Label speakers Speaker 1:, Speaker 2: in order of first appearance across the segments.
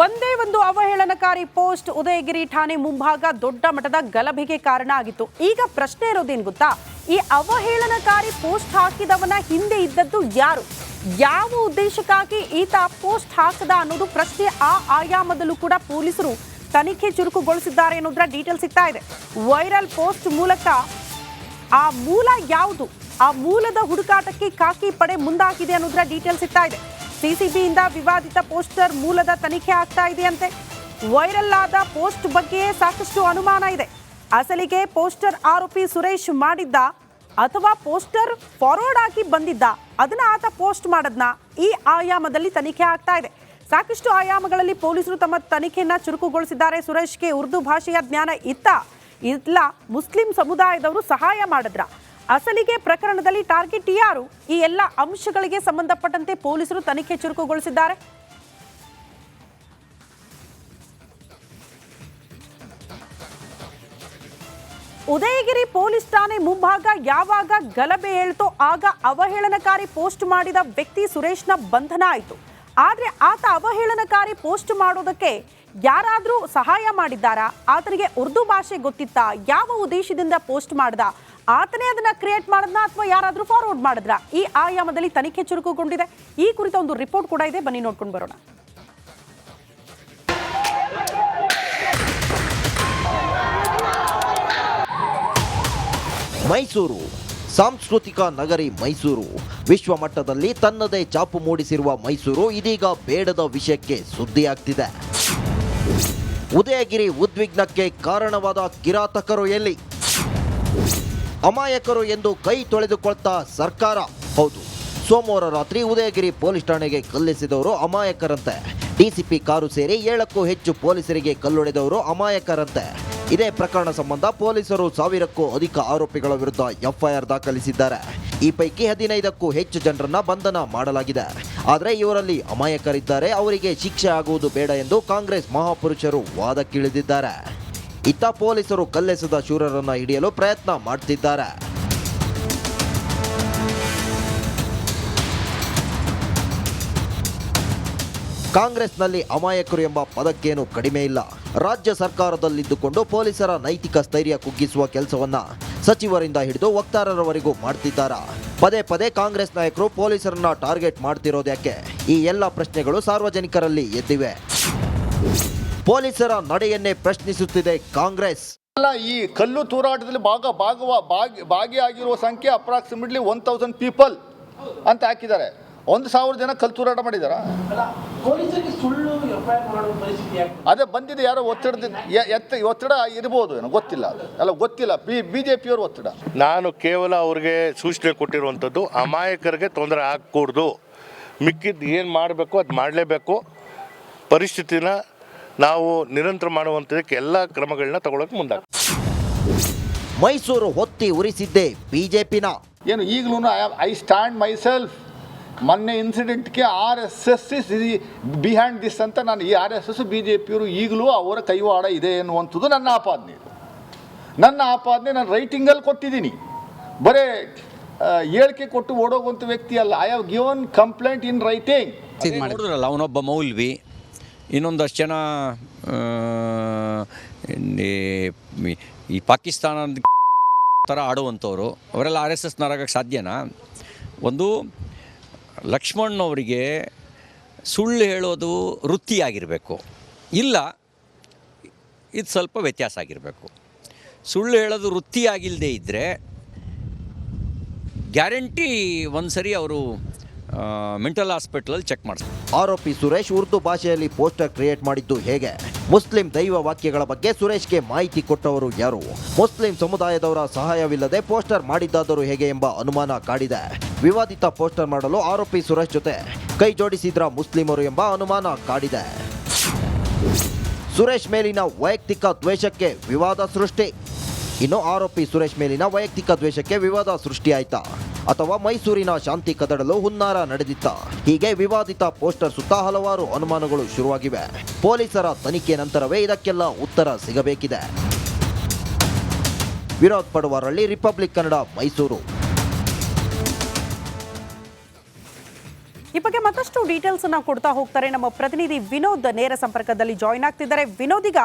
Speaker 1: ಒಂದೇ ಒಂದು ಅವಹೇಳನಕಾರಿ ಪೋಸ್ಟ್ ಉದಯಗಿರಿ ಠಾಣೆ ಮುಂಭಾಗ ದೊಡ್ಡ ಮಟ್ಟದ ಗಲಭೆಗೆ ಕಾರಣ ಆಗಿತ್ತು. ಈಗ ಪ್ರಶ್ನೆ ಇರೋದೇನು ಗೊತ್ತಾ, ಈ ಅವಹೇಳನಕಾರಿ ಪೋಸ್ಟ್ ಹಾಕಿದವನ ಹಿಂದೆ ಇದ್ದದ್ದು ಯಾರು, ಯಾವ ಉದ್ದೇಶಕ್ಕಾಗಿ ಈತ ಪೋಸ್ಟ್ ಹಾಕದ ಅನ್ನೋದು ಪ್ರಶ್ನೆ. ಆ ಆಯಾಮದಲ್ಲೂ ಕೂಡ ಪೊಲೀಸರು ತನಿಖೆ ಚುರುಕುಗೊಳಿಸಿದ್ದಾರೆ ಅನ್ನೋದರ ಡೀಟೇಲ್ ಸಿಗ್ತಾ ಇದೆ. ವೈರಲ್ ಪೋಸ್ಟ್ ಮೂಲಕ ಆ ಮೂಲ ಯಾವುದು, ಆ ಮೂಲದ ಹುಡುಕಾಟಕ್ಕೆ ಖಾಕಿ ಪಡೆ ಮುಂದಾಗಿದೆ ಅನ್ನೋದರ ಡೀಟೇಲ್ ಸಿಗ್ತಾ ಇದೆ. ಸಿಸಿಬಿಯಿಂದ ವಿವಾದಿತ ಪೋಸ್ಟರ್ ಮೂಲದ ತನಿಖೆ ಆಗ್ತಾ ಇದೆಯಂತೆ. ವೈರಲ್ ಆದ ಪೋಸ್ಟ್ ಬಗ್ಗೆ ಸಾಕಷ್ಟು ಅನುಮಾನ ಇದೆ. ಅಸಲಿಗೆ ಪೋಸ್ಟರ್ ಆರೋಪಿ ಸುರೇಶ್ ಮಾಡಿದ್ದ ಅಥವಾ ಪೋಸ್ಟರ್ ಫಾರ್ವರ್ಡ್ ಆಗಿ ಬಂದಿದ್ದ, ಅದನ್ನ ಆತ ಪೋಸ್ಟ್ ಮಾಡದ್ನ, ಈ ಆಯಾಮದಲ್ಲಿ ತನಿಖೆ ಆಗ್ತಾ ಇದೆ. ಸಾಕಷ್ಟು ಆಯಾಮಗಳಲ್ಲಿ ಪೊಲೀಸರು ತಮ್ಮ ತನಿಖೆಯನ್ನ ಚುರುಕುಗೊಳಿಸಿದ್ದಾರೆ. ಸುರೇಶ್ಗೆ ಉರ್ದು ಭಾಷೆಯ ಜ್ಞಾನ ಇಲ್ಲ ಮುಸ್ಲಿಂ ಸಮುದಾಯದವರು ಸಹಾಯ ಮಾಡಿದ್ರ, ಅಸಲಿಗೆ ಪ್ರಕರಣದಲ್ಲಿ ಟಾರ್ಗೆಟ್ ಯಾರು, ಈ ಎಲ್ಲ ಅಂಶಗಳಿಗೆ ಸಂಬಂಧಪಟ್ಟಂತೆ ಪೊಲೀಸರು ತನಿಖೆ ಚುರುಕುಗೊಳಿಸಿದ್ದಾರೆ. ಉದಯಗಿರಿ ಪೊಲೀಸ್ ಠಾಣೆ ಮುಂಭಾಗ ಯಾವಾಗ ಗಲಭೆ ಹೇಳ್ತೋ ಆಗ ಅವಹೇಳನಕಾರಿ ಪೋಸ್ಟ್ ಮಾಡಿದ ವ್ಯಕ್ತಿ ಸುರೇಶ್ನ ಬಂಧನ ಆಯಿತು. ಆದ್ರೆ ಆತ ಅವಹೇಳನಕಾರಿ ಪೋಸ್ಟ್ ಮಾಡೋದಕ್ಕೆ ಯಾರಾದ್ರೂ ಸಹಾಯ ಮಾಡಿದ್ದಾರಾ, ಆತನಿಗೆ ಉರ್ದು ಭಾಷೆ ಗೊತ್ತಿತ್ತಾ, ಯಾವ ಉದ್ದೇಶದಿಂದ ಪೋಸ್ಟ್ ಮಾಡ್ದ, ಆತನೇ ಅದನ್ನ ಕ್ರಿಯೇಟ್ ಮಾಡದ್ನ ಅಥವಾ ಯಾರಾದ್ರೂ ಫಾರ್ವರ್ಡ್ ಮಾಡಿದ್ರ, ಈ ಆಯಾಮದಲ್ಲಿ ತನಿಖೆ ಚುರುಕುಗೊಂಡಿದೆ. ಈ ಕುರಿತ ಒಂದು ರಿಪೋರ್ಟ್ ಕೂಡ ಇದೆ, ಬನ್ನಿ ನೋಡ್ಕೊಂಡು ಬರೋಣ.
Speaker 2: ಮೈಸೂರು ಸಾಂಸ್ಕೃತಿಕ ನಗರಿ. ಮೈಸೂರು ವಿಶ್ವಮಟ್ಟದಲ್ಲಿ ತನ್ನದೇ ಛಾಪು ಮೂಡಿಸಿರುವ ಮೈಸೂರು ಇದೀಗ ಬೇಡದ ವಿಷಯಕ್ಕೆ ಸುದ್ದಿಯಾಗ್ತಿದೆ. ಉದಯಗಿರಿ ಉದ್ವಿಗ್ನಕ್ಕೆ ಕಾರಣವಾದ ಕಿರಾತಕರು ಎಲ್ಲಿ, ಅಮಾಯಕರು ಎಂದು ಕೈ ತೊಳೆದುಕೊಳ್ತಾ ಸರ್ಕಾರ. ಹೌದು, ಸೋಮವಾರ ರಾತ್ರಿ ಉದಯಗಿರಿ ಪೊಲೀಸ್ ಠಾಣೆಗೆ ಕಲ್ಲೆಸೆದವರು ಅಮಾಯಕರಂತೆ. ಡಿಸಿಪಿ ಕಾರು ಸೇರಿ 7ಕ್ಕೂ ಹೆಚ್ಚು ಪೊಲೀಸರಿಗೆ ಕಲ್ಲೊಡೆದವರು ಅಮಾಯಕರಂತೆ. ಇದೇ ಪ್ರಕರಣ ಸಂಬಂಧ ಪೊಲೀಸರು 1000ಕ್ಕೂ ಅಧಿಕ ಆರೋಪಿಗಳ ವಿರುದ್ಧ ಎಫ್ಐಆರ್ ದಾಖಲಿಸಿದ್ದಾರೆ. ಈ ಪೈಕಿ 15ಕ್ಕೂ ಹೆಚ್ಚು ಜನರನ್ನ ಬಂಧನ ಮಾಡಲಾಗಿದೆ. ಆದರೆ ಇವರಲ್ಲಿ ಅಮಾಯಕರಿದ್ದಾರೆ, ಅವರಿಗೆ ಶಿಕ್ಷೆ ಆಗುವುದು ಬೇಡ ಎಂದು ಕಾಂಗ್ರೆಸ್ ಮಹಾಪುರುಷರು ವಾದಕ್ಕಿಳಿದಿದ್ದಾರೆ. ಇತ್ತ ಪೊಲೀಸರು ಕಲ್ಲೆಸೆದ ಶೂರರನ್ನ ಹಿಡಿಯಲು ಪ್ರಯತ್ನ ಮಾಡ್ತಿದ್ದಾರೆ. ಕಾಂಗ್ರೆಸ್ನಲ್ಲಿ ಅಮಾಯಕರು ಎಂಬ ಪದಕ್ಕೇನು ಕಡಿಮೆ ಇಲ್ಲ. ರಾಜ್ಯ ಸರ್ಕಾರದಲ್ಲಿದ್ದುಕೊಂಡು ಪೊಲೀಸರ ನೈತಿಕ ಸ್ಥೈರ್ಯ ಕುಗ್ಗಿಸುವ ಕೆಲಸವನ್ನ ಸಚಿವರಿಂದ ಹಿಡಿದು ವಕ್ತಾರರವರೆಗೂ ಮಾಡ್ತಿದ್ದಾರೆ. ಪದೇ ಪದೇ ಕಾಂಗ್ರೆಸ್ ನಾಯಕರು ಪೊಲೀಸರನ್ನ ಟಾರ್ಗೆಟ್ ಮಾಡ್ತಿರೋದ್ಯಾಕೆ? ಈ ಎಲ್ಲ ಪ್ರಶ್ನೆಗಳು ಸಾರ್ವಜನಿಕರಲ್ಲಿ ಎದ್ದಿವೆ. ಪೊಲೀಸರ ನಡೆಯನ್ನೇ ಪ್ರಶ್ನಿಸುತ್ತಿದೆ ಕಾಂಗ್ರೆಸ್.
Speaker 3: ಈ ಕಲ್ಲು ತೂರಾಟದಲ್ಲಿ ಭಾಗಿಯಾಗಿರುವ ಸಂಖ್ಯೆ ಅಪ್ರಾಕ್ಸಿಮೇಟ್ಲಿ 1000 ಪೀಪಲ್ ಅಂತ ಹಾಕಿದ್ದಾರೆ. 1000 ಜನ ಕಲ್ಲು ತೂರಾಟ ಮಾಡಿದಾರ. ಅದೇ ಬಂದಿದೆ, ಯಾರೋ ಒತ್ತಡ ಇರ್ಬೋದು, ಏನೋ ಗೊತ್ತಿಲ್ಲ. ಗೊತ್ತಿಲ್ಲ, ಬಿಜೆಪಿಯವರು ಒತ್ತಡ.
Speaker 4: ನಾನು ಕೇವಲ ಅವ್ರಿಗೆ ಸೂಚನೆ ಕೊಟ್ಟಿರುವಂಥದ್ದು, ಅಮಾಯಕರಿಗೆ ತೊಂದರೆ ಆಗಕೂಡ್ದು, ಮಿಕ್ಕಿದ್ದು ಏನು ಮಾಡಬೇಕು ಅದು ಮಾಡಲೇಬೇಕು. ಪರಿಸ್ಥಿತಿನ ನಾವು ನಿರಂತರ ಮಾಡುವಂಥದ್ದಕ್ಕೆ ಎಲ್ಲ ಕ್ರಮಗಳನ್ನ ತಗೊಳ್ಳೋಕೆ ಮುಂದಾಗ್ತದೆ.
Speaker 2: ಮೈಸೂರು ಹೊತ್ತಿ ಉರಿಸಿದ್ದೆ ಬಿಜೆಪಿನ.
Speaker 3: ಏನು ಈಗಲೂ ಐ ಸ್ಟ್ಯಾಂಡ್ ಮೈ ಸೆಲ್ಫ್. ಮೊನ್ನೆ ಇನ್ಸಿಡೆಂಟ್ಗೆ RSS ಇಸ್ ಬಿಹೈಂಡ್ ದಿಸ್ ಅಂತ ನಾನು, ಈ RSS ಬಿಜೆಪಿಯವರು ಈಗಲೂ ಅವರ ಕೈವಾಡ ಇದೆ ಎನ್ನುವಂಥದ್ದು ನನ್ನ ಆಪಾದನೆ. ನಾನು ರೈಟಿಂಗಲ್ಲಿ ಕೊಟ್ಟಿದ್ದೀನಿ, ಬರೇ ಹೇಳಿಕೆ ಕೊಟ್ಟು ಓಡೋಗುವಂಥ ವ್ಯಕ್ತಿ ಅಲ್ಲ. I have given complaint in writing.
Speaker 5: ನೋಡಿದ್ರಲ್ಲ, ಅವನೊಬ್ಬ ಮೌಲ್ವಿ, ಇನ್ನೊಂದಷ್ಟು ಜನ ಈ ಪಾಕಿಸ್ತಾನದ ಥರ ಆಡುವಂಥವ್ರು, ಅವರೆಲ್ಲ RSSನವರಾಗಕ್ಕೆ ಸಾಧ್ಯನಾ? ಒಂದು ಲಕ್ಷ್ಮಣ್ಣವರಿಗೆ ಸುಳ್ಳು ಹೇಳೋದು ವೃತ್ತಿಯಾಗಿರಬೇಕು, ಇಲ್ಲ ಇದು ಸ್ವಲ್ಪ ವ್ಯತ್ಯಾಸ ಆಗಿರಬೇಕು. ಸುಳ್ಳು ಹೇಳೋದು ವೃತ್ತಿಯಾಗಿಲ್ಲದೆ ಇದ್ದರೆ ಗ್ಯಾರಂಟಿ ಒಂದು ಸರಿ ಅವರು ಮೆಂಟಲ್ ಹಾಸ್ಪಿಟಲಲ್ಲಿ ಚೆಕ್ ಮಾಡಿಸ್ತಾರೆ.
Speaker 2: ಆರೋಪಿ ಸುರೇಶ್ ಉರ್ದು ಭಾಷೆಯಲ್ಲಿ ಪೋಸ್ಟರ್ ಕ್ರಿಯೇಟ್ ಮಾಡಿದ್ದು ಹೇಗೆ? ಮುಸ್ಲಿಂ ದೈವ ವಾಕ್ಯಗಳ ಬಗ್ಗೆ ಸುರೇಶ್ಗೆ ಮಾಹಿತಿ ಕೊಟ್ಟವರು ಯಾರು? ಮುಸ್ಲಿಂ ಸಮುದಾಯದವರ ಸಹಾಯವಿಲ್ಲದೆ ಪೋಸ್ಟರ್ ಮಾಡಿದ್ದಾದರೂ ಹೇಗೆ ಎಂಬ ಅನುಮಾನ ಕಾಡಿದೆ. ವಿವಾದಿತ ಪೋಸ್ಟರ್ ಮಾಡಲು ಆರೋಪಿ ಸುರೇಶ್ ಜೊತೆ ಕೈ ಜೋಡಿಸಿದ್ರ ಮುಸ್ಲಿಮರು ಎಂಬ ಅನುಮಾನ ಕಾಡಿದೆ. ಸುರೇಶ್ ಮೇಲಿನ ವೈಯಕ್ತಿಕ ದ್ವೇಷಕ್ಕೆ ವಿವಾದ ಸೃಷ್ಟಿ. ಇನ್ನು ಆರೋಪಿ ಸುರೇಶ್ ಮೇಲಿನ ವೈಯಕ್ತಿಕ ದ್ವೇಷಕ್ಕೆ ವಿವಾದ ಸೃಷ್ಟಿಯಾಯ್ತಾ ಅಥವಾ ಮೈಸೂರಿನ ಶಾಂತಿ ಕದಡಲು ಹುನ್ನಾರ ನಡೆದಿತ್ತ? ಹೀಗೆ ವಿವಾದಿತ ಪೋಸ್ಟರ್ ಸುತ್ತ ಹಲವಾರು ಅನುಮಾನಗಳು ಶುರುವಾಗಿವೆ. ಪೊಲೀಸರ ತನಿಖೆ ನಂತರವೇ ಇದಕ್ಕೆಲ್ಲ ಉತ್ತರ ಸಿಗಬೇಕಿದೆ. ವಿರೋಧ್ ಪಡುವರಳ್ಳಿ, ರಿಪಬ್ಲಿಕ್ ಕನ್ನಡ, ಮೈಸೂರು.
Speaker 1: ಈ ಬಗ್ಗೆ ಮತ್ತಷ್ಟು ಡೀಟೇಲ್ಸ್ ಅನ್ನ ಕೊಡ್ತಾ ಹೋಗ್ತಾರೆ ನಮ್ಮ ಪ್ರತಿನಿಧಿ ವಿನೋದ್ ನೇರ ಸಂಪರ್ಕದಲ್ಲಿ ಜಾಯಿನ್ ಆಗ್ತಿದ್ದಾರೆ. ವಿನೋದ್, ಈಗ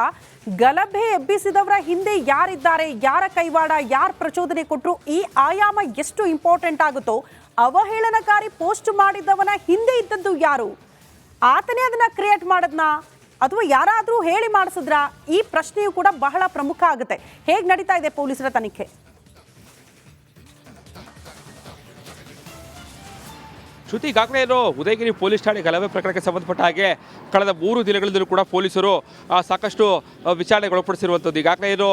Speaker 1: ಗಲಭೆ ಎಬ್ಬಿಸಿದವರ ಹಿಂದೆ ಯಾರಿದ್ದಾರೆ, ಯಾರ ಕೈವಾಡ, ಯಾರ ಪ್ರಚೋದನೆ ಕೊಟ್ಟರು, ಈ ಆಯಾಮ ಎಷ್ಟು ಇಂಪಾರ್ಟೆಂಟ್ ಆಗುತ್ತೋ, ಅವಹೇಳನಕಾರಿ ಪೋಸ್ಟ್ ಮಾಡಿದವನ ಹಿಂದೆ ಇದ್ದದ್ದು ಯಾರು, ಆತನೇ ಅದನ್ನ ಕ್ರಿಯೇಟ್ ಮಾಡದ್ನಾ ಅಥವಾ ಯಾರಾದರೂ ಹೇಳಿ ಮಾಡಿಸಿದ್ರಾ, ಈ ಪ್ರಶ್ನೆಯೂ ಕೂಡ ಬಹಳ ಪ್ರಮುಖ ಆಗುತ್ತೆ. ಹೇಗೆ ನಡೀತಾ ಇದೆ ಪೊಲೀಸರ ತನಿಖೆ?
Speaker 6: ಶ್ರುತಿ, ಈಗಾಗಲೇ ಏನು ಉದಯಗಿರಿ ಪೊಲೀಸ್ ಠಾಣೆ ಗಲಭೆ ಪ್ರಕರಣಕ್ಕೆ ಸಂಬಂಧಪಟ್ಟ ಹಾಗೆ ಕಳೆದ 3 ದಿನಗಳಿಂದಲೂ ಕೂಡ ಪೊಲೀಸರು ಸಾಕಷ್ಟು ವಿಚಾರಣೆಗೆ ಒಳಪಡಿಸಿರುವಂಥದ್ದು. ಈಗಾಗಲೇ ಏನು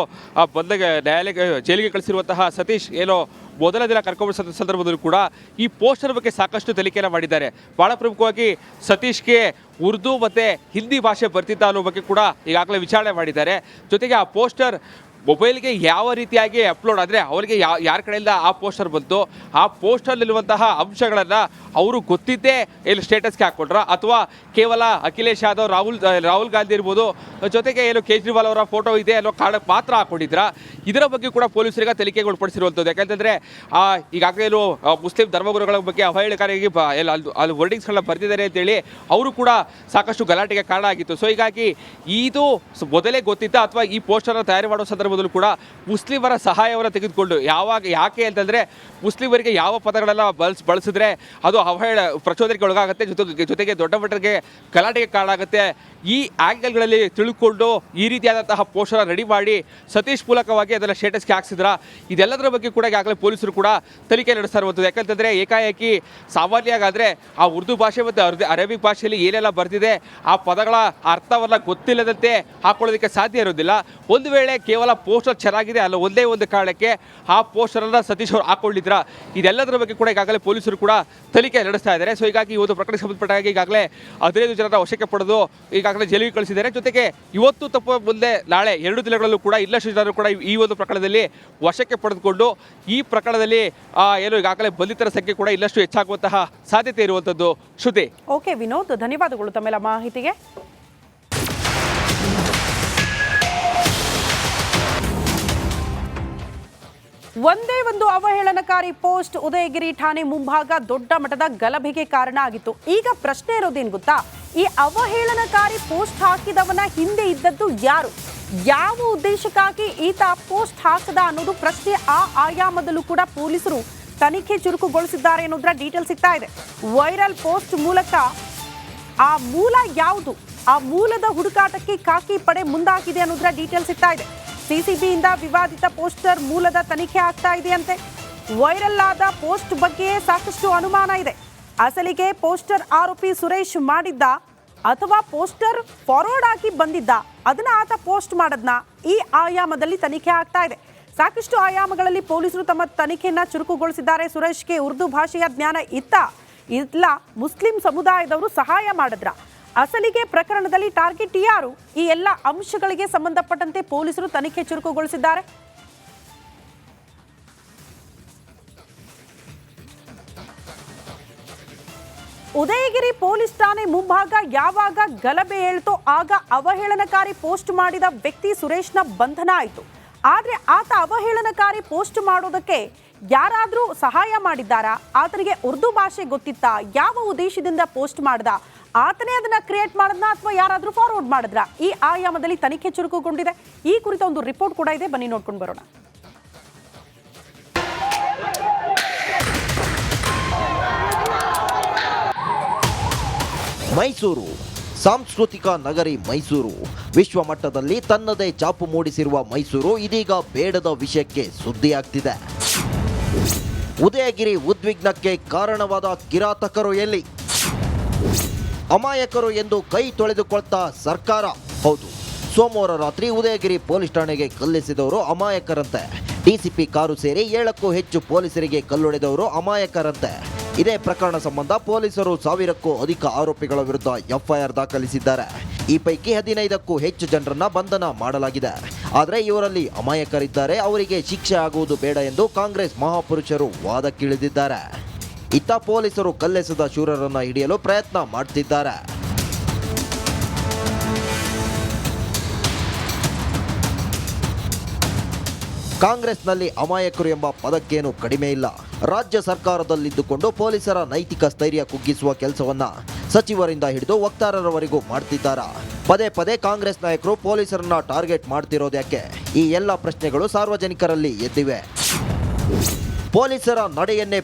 Speaker 6: ಬಂದಾಗ ನ್ಯಾಯಾಲಯಕ್ಕೆ ಜೈಲಿಗೆ ಕಳಿಸಿರುವಂತಹ ಸತೀಶ್ ಏನೋ ಮೊದಲ ದಿನ ಕರ್ಕೊಂಡ್ಬಂದ ಸಂದರ್ಭದಲ್ಲೂ ಕೂಡ ಈ ಪೋಸ್ಟರ್ ಬಗ್ಗೆ ಸಾಕಷ್ಟು ತನಿಖೆಯನ್ನು ಮಾಡಿದ್ದಾರೆ. ಭಾಳ ಪ್ರಮುಖವಾಗಿ ಸತೀಶ್ಗೆ ಉರ್ದು ಮತ್ತು ಹಿಂದಿ ಭಾಷೆ ಬರ್ತಿದ್ದ ಅನ್ನೋ ಬಗ್ಗೆ ಕೂಡ ಈಗಾಗಲೇ ವಿಚಾರಣೆ ಮಾಡಿದ್ದಾರೆ. ಜೊತೆಗೆ ಆ ಪೋಸ್ಟರ್ ಮೊಬೈಲ್ಗೆ ಯಾವ ರೀತಿಯಾಗಿ ಅಪ್ಲೋಡ್ ಆದರೆ ಅವರಿಗೆ ಯಾರ ಕಡೆಯಿಂದ ಆ ಪೋಸ್ಟರ್ ಬಂತು, ಆ ಪೋಸ್ಟರ್ನಲ್ಲಿರುವಂತಹ ಅಂಶಗಳನ್ನು ಅವರು ಗೊತ್ತಿದ್ದೇ ಇಲ್ಲಿ ಸ್ಟೇಟಸ್ಗೆ ಹಾಕ್ಕೊಂಡ್ರ ಅಥವಾ ಕೇವಲ ಅಖಿಲೇಶ್ ಯಾದವ್, ರಾಹುಲ್ ಗಾಂಧಿ ಇರ್ಬೋದು, ಜೊತೆಗೆ ಏನು ಕೇಜ್ರಿವಾಲ್ ಅವರ ಫೋಟೋ ಇದೆ ಅನ್ನೋ ಕಾರಣಕ್ಕೆ ಮಾತ್ರ ಹಾಕ್ಕೊಂಡಿದ್ರ, ಇದರ ಬಗ್ಗೆ ಕೂಡ ಪೊಲೀಸರಿಗೆ ತನಿಖೆಗೆ ಒಳಪಡಿಸಿರುವಂಥದ್ದು. ಯಾಕಂತಂದರೆ ಈಗಾಗಲೇ ಏನು ಮುಸ್ಲಿಂ ಧರ್ಮಗುರುಗಳ ಬಗ್ಗೆ ಅವಹೇಳನಕಾರಿಯಾಗಿ ಅಲ್ಲಿ ವರ್ಡಿಂಗ್ಸ್ಗಳನ್ನ ಬರ್ತಿದ್ದಾರೆ ಅಂತೇಳಿ ಅವರು ಕೂಡ ಸಾಕಷ್ಟು ಗಲಾಟೆಗೆ ಕಾರಣ ಆಗಿತ್ತು. ಸೊ ಹೀಗಾಗಿ ಇದು ಮೊದಲೇ ಗೊತ್ತಿತ್ತ ಅಥವಾ ಈ ಪೋಸ್ಟರ್ನ ತಯಾರಿ ಮಾಡೋ ಸಂದರ್ಭದಲ್ಲೂ ಕೂಡ ಮುಸ್ಲಿಮರ ಸಹಾಯವನ್ನು ತೆಗೆದುಕೊಂಡು ಯಾಕೆ ಅಂತಂದರೆ ಮುಸ್ಲಿಮರಿಗೆ ಯಾವ ಪದಗಳೆಲ್ಲ ಬಳಸಿದ್ರೆ ಅದು ಪ್ರಚೋದನೆಗೆ ಒಳಗಾಗುತ್ತೆ, ಜೊತೆಗೆ ದೊಡ್ಡ ಮಟ್ಟಕ್ಕೆ ಗಲಾಟೆಗೆ ಕಾರಣ ಆಗುತ್ತೆ. ಈ ಆ್ಯಂಗಲ್ಗಳಲ್ಲಿ ತಿಳ್ಕೊಂಡು ಈ ರೀತಿಯಾದಂತಹ ಪೋಸ್ಟರ್ ರೆಡಿ ಮಾಡಿ ಸತೀಶ್ ಮೂಲಕವಾಗಿ ಅದನ್ನು ಸ್ಟೇಟಸ್ಗೆ ಹಾಕ್ಸಿದ್ರ, ಇದೆಲ್ಲದರ ಬಗ್ಗೆ ಕೂಡ ಈಗಾಗಲೇ ಪೊಲೀಸರು ಕೂಡ ತನಿಖೆ ನಡೆಸ್ತಾ ಇರುವಂಥದ್ದು. ಯಾಕಂತಂದರೆ ಏಕಾಏಕಿ ಸಾಮಾನ್ಯಗಾದರೆ ಆ ಉರ್ದು ಭಾಷೆ ಮತ್ತು ಅರೇಬಿಕ್ ಭಾಷೆಯಲ್ಲಿ ಏನೆಲ್ಲ ಬರ್ತಿದೆ ಆ ಪದಗಳ ಅರ್ಥವನ್ನು ಗೊತ್ತಿಲ್ಲದಂತೆ ಹಾಕೊಳ್ಳೋದಕ್ಕೆ ಸಾಧ್ಯ ಇರೋದಿಲ್ಲ. ಒಂದು ವೇಳೆ ಕೇವಲ ಪೋಸ್ಟರ್ ಚೆನ್ನಾಗಿದೆ ಅಲ್ಲ ಒಂದೇ ಒಂದು ಕಾರಣಕ್ಕೆ ಆ ಪೋಸ್ಟರನ್ನು ಸತೀಶ್ ಅವರು ಹಾಕ್ಕೊಂಡಿದ್ರ, ಇದೆಲ್ಲದರ ಬಗ್ಗೆ ಕೂಡ ಈಗಾಗಲೇ ಪೊಲೀಸರು ಕೂಡ ತನಿಖೆ ನಡೆಸ್ತಾ ಇದ್ದಾರೆ. ಸೊ ಹೀಗಾಗಿ ಇವತ್ತು ಪ್ರಕರಣಕ್ಕೆ ಸಂಬಂಧಪಟ್ಟ ಹಾಗೆ ಈಗಾಗಲೇ 15 ಜನರ ವಶಕ್ಕೆ ಪಡೆದು ಈಗಾಗಲೇ ಜೈಲಿಗೆ ಕಳಿಸಿದ್ದಾರೆ. ಜೊತೆಗೆ ಇವತ್ತು ತಪ್ಪು ಮುಂದೆ ನಾಳೆ 2 ದಿನಗಳಲ್ಲೂ ಕೂಡ ಇನ್ನಷ್ಟು ಜನರು ಕೂಡ ಈ ಒಂದು ಪ್ರಕರಣದಲ್ಲಿ ವಶಕ್ಕೆ ಪಡೆದುಕೊಂಡು ಈ ಪ್ರಕರಣದಲ್ಲಿ ಏನು ಈಗಾಗಲೇ ಬಂಧಿತರ ಸಂಖ್ಯೆ ಕೂಡ ಇನ್ನಷ್ಟು ಹೆಚ್ಚಾಗುವಂತಹ ಸಾಧ್ಯತೆ ಇರುವಂಥದ್ದು. ಶ್ರುತಿ.
Speaker 1: ಓಕೆ ವಿನೋದ್, ಧನ್ಯವಾದಗಳು ತಮ್ಮೆಲ್ಲ ಮಾಹಿತಿಗೆ. ಒಂದೇ ಒಂದು ಅವಹೇಳನಕಾರಿ ಪೋಸ್ಟ್ ಉದಯಗಿರಿ ಠಾಣೆ ಮುಂಭಾಗ ದೊಡ್ಡ ಮಟ್ಟದ ಗಲಭೆಗೆ ಕಾರಣ ಆಗಿತ್ತು. ಈಗ ಪ್ರಶ್ನೆ ಇರೋದೇನು ಗೊತ್ತಾ, ಈ ಅವಹೇಳನಕಾರಿ ಪೋಸ್ಟ್ ಹಾಕಿದವನ ಹಿಂದೆ ಇದ್ದದ್ದು ಯಾರು, ಯಾವ ಉದ್ದೇಶಕ್ಕಾಗಿ ಈತ ಪೋಸ್ಟ್ ಹಾಕದ ಅನ್ನೋದು ಪ್ರಶ್ನೆ. ಆ ಆಯಾಮದಲ್ಲೂ ಕೂಡ ಪೊಲೀಸರು ತನಿಖೆ ಚುರುಕುಗೊಳಿಸಿದ್ದಾರೆ ಅನ್ನೋದರ ಡೀಟೇಲ್ ಸಿಗ್ತಾ ಇದೆ. ವೈರಲ್ ಪೋಸ್ಟ್ ಮೂಲಕ ಆ ಮೂಲ ಯಾವುದು, ಆ ಮೂಲದ ಹುಡುಕಾಟಕ್ಕೆ ಖಾಕಿ ಪಡೆ ಮುಂದಾಗಿದೆ ಅನ್ನೋದರ ಡೀಟೇಲ್ ಸಿಗ್ತಾ ಇದೆ. ಸಿಸಿಬಿಯಿಂದ ವಿವಾದಿತ ಪೋಸ್ಟರ್ ಮೂಲದ ತನಿಖೆ ಆಗ್ತಾ ಇದೆಯಂತೆ. ವೈರಲ್ ಆದ ಪೋಸ್ಟ್ ಬಗ್ಗೆ ಸಾಕಷ್ಟು ಅನುಮಾನ ಇದೆ. ಅಸಲಿಗೆ ಪೋಸ್ಟರ್ ಆರೋಪಿ ಸುರೇಶ್ ಮಾಡಿದ್ದ ಅಥವಾ ಪೋಸ್ಟರ್ ಫಾರ್ವರ್ಡ್ ಆಗಿ ಬಂದಿದ್ದ, ಅದನ್ನ ಆತ ಪೋಸ್ಟ್ ಮಾಡದ್ನ, ಈ ಆಯಾಮದಲ್ಲಿ ತನಿಖೆ ಆಗ್ತಾ ಇದೆ. ಸಾಕಷ್ಟು ಆಯಾಮಗಳಲ್ಲಿ ಪೊಲೀಸರು ತಮ್ಮ ತನಿಖೆಯನ್ನ ಚುರುಕುಗೊಳಿಸಿದ್ದಾರೆ. ಸುರೇಶ್ಗೆ ಉರ್ದು ಭಾಷೆಯ ಜ್ಞಾನ ಇಲ್ಲ ಮುಸ್ಲಿಂ ಸಮುದಾಯದವರು ಸಹಾಯ ಮಾಡಿದ್ರ, ಅಸಲಿಗೆ ಪ್ರಕರಣದಲ್ಲಿ ಟಾರ್ಗೆಟ್ ಯಾರು, ಈ ಎಲ್ಲ ಅಂಶಗಳಿಗೆ ಸಂಬಂಧಪಟ್ಟಂತೆ ಪೊಲೀಸರು ತನಿಖೆ ಚುರುಕುಗೊಳಿಸಿದ್ದಾರೆ. ಉದಯಗಿರಿ ಪೊಲೀಸ್ ಠಾಣೆ ಮುಂಭಾಗ ಯಾವಾಗ ಗಲಭೆ ಹೇಳ್ತೋ ಆಗ ಅವಹೇಳನಕಾರಿ ಪೋಸ್ಟ್ ಮಾಡಿದ ವ್ಯಕ್ತಿ ಸುರೇಶ್ನ ಬಂಧನ ಆಯಿತು. ಆದರೆ ಆತ ಅವಹೇಳನಕಾರಿ ಪೋಸ್ಟ್ ಮಾಡೋದಕ್ಕೆ ಯಾರಾದರೂ ಸಹಾಯ ಮಾಡಿದ್ದಾರಾ, ಆತನಿಗೆ ಉರ್ದು ಭಾಷೆ ಗೊತ್ತಿತ್ತಾ, ಯಾವ ಉದ್ದೇಶದಿಂದ ಪೋಸ್ಟ್ ಮಾಡ್ದ, ಆತನೇ ಅದನ್ನ ಕ್ರಿಯೇಟ್ ಮಾಡದ್ನ ಅಥವಾ ಯಾರಾದರೂ ಫಾರ್ವರ್ಡ್ ಮಾಡಿದ್ರ, ಈ ಆಯಾಮದಲ್ಲಿ ತನಿಖೆ ಚುರುಕುಗೊಂಡಿದೆ. ಈ ಕುರಿತ ಒಂದು ರಿಪೋರ್ಟ್ ಕೂಡ ಇದೆ, ಬನ್ನಿ ನೋಡ್ಕೊಂಡು ಬರೋಣ.
Speaker 2: ಮೈಸೂರು ಸಾಂಸ್ಕೃತಿಕ ನಗರಿ ಮೈಸೂರು ವಿಶ್ವಮಟ್ಟದಲ್ಲಿ ತನ್ನದೇ ಛಾಪು ಮೂಡಿಸಿರುವ ಮೈಸೂರು ಇದೀಗ ಬೇಡದ ವಿಷಯಕ್ಕೆ ಸುದ್ದಿಯಾಗ್ತಿದೆ. ಉದಯಗಿರಿ ಉದ್ವಿಗ್ನಕ್ಕೆ ಕಾರಣವಾದ ಕಿರಾತಕರು ಎಲ್ಲಿ, ಅಮಾಯಕರು ಎಂದು ಕೈ ತೊಳೆದುಕೊಳ್ತಾ ಸರ್ಕಾರ. ಹೌದು, ಸೋಮವಾರ ರಾತ್ರಿ ಉದಯಗಿರಿ ಪೊಲೀಸ್ ಠಾಣೆಗೆ ಕಲ್ಲೆಸೆದವರು ಅಮಾಯಕರಂತೆ. ಡಿಸಿಪಿ ಕಾರು ಸೇರಿ 7ಕ್ಕೂ ಹೆಚ್ಚು ಪೊಲೀಸರಿಗೆ ಕಲ್ಲೊಡೆದವರು ಅಮಾಯಕರಂತೆ. ಇದೇ ಪ್ರಕರಣ ಸಂಬಂಧ ಪೊಲೀಸರು 1000ಕ್ಕೂ ಅಧಿಕ ಆರೋಪಿಗಳ ವಿರುದ್ಧ ಎಫ್ಐಆರ್ ದಾಖಲಿಸಿದ್ದಾರೆ. ಈ ಪೈಕಿ 15ಕ್ಕೂ ಹೆಚ್ಚು ಜನರನ್ನ ಬಂಧನ ಮಾಡಲಾಗಿದೆ. ಆದರೆ ಇವರಲ್ಲಿ ಅಮಾಯಕರಿದ್ದಾರೆ, ಅವರಿಗೆ ಶಿಕ್ಷೆ ಆಗುವುದು ಬೇಡ ಎಂದು ಕಾಂಗ್ರೆಸ್ ಮಹಾಪುರುಷರು ವಾದಕ್ಕಿಳಿದಿದ್ದಾರೆ. ಇತ್ತ ಪೊಲೀಸರು ಕಲ್ಲೆಸೆದ ಶೂರರನ್ನ ಹಿಡಿಯಲು ಪ್ರಯತ್ನ ಮಾಡ್ತಿದ್ದಾರೆ. ಕಾಂಗ್ರೆಸ್ನಲ್ಲಿ ಅಮಾಯಕರು ಎಂಬ ಪದಕ್ಕೇನು ಕಡಿಮೆ ಇಲ್ಲ. ರಾಜ್ಯ ಸರ್ಕಾರದಲ್ಲಿದ್ದುಕೊಂಡು ಪೊಲೀಸರ ನೈತಿಕ ಸ್ಥೈರ್ಯ ಕುಗ್ಗಿಸುವ ಕೆಲಸವನ್ನ ಸಚಿವರಿಂದ ಹಿಡಿದು ವಕ್ತಾರರವರೆಗೂ ಮಾಡ್ತಿದ್ದಾರಾ? ಪದೇ ಪದೇ ಕಾಂಗ್ರೆಸ್ ನಾಯಕರು ಪೊಲೀಸರನ್ನ ಟಾರ್ಗೆಟ್ ಮಾಡ್ತಿರೋದ್ಯಾಕೆ? ಈ ಎಲ್ಲ ಪ್ರಶ್ನೆಗಳು ಸಾರ್ವಜನಿಕರಲ್ಲಿ ಎದ್ದಿವೆ. ಪೊಲೀಸರ ನಡೆಯನ್ನೇ